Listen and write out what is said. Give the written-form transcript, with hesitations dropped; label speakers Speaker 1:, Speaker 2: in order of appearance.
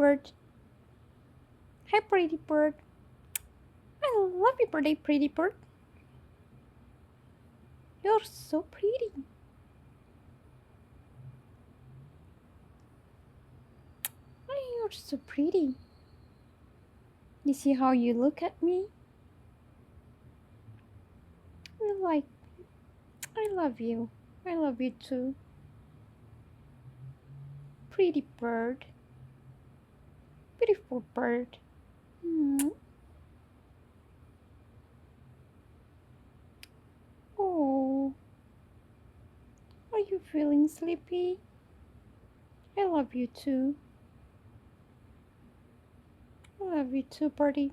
Speaker 1: bird. Hi, pretty bird. I love you, pretty bird. You're so pretty. Oh, you're so pretty. You see how you look at me? You're like, I love you. I love you too. Pretty bird. Beautiful bird. Mm. Oh, are you feeling sleepy? I love you too. I love you too, birdie.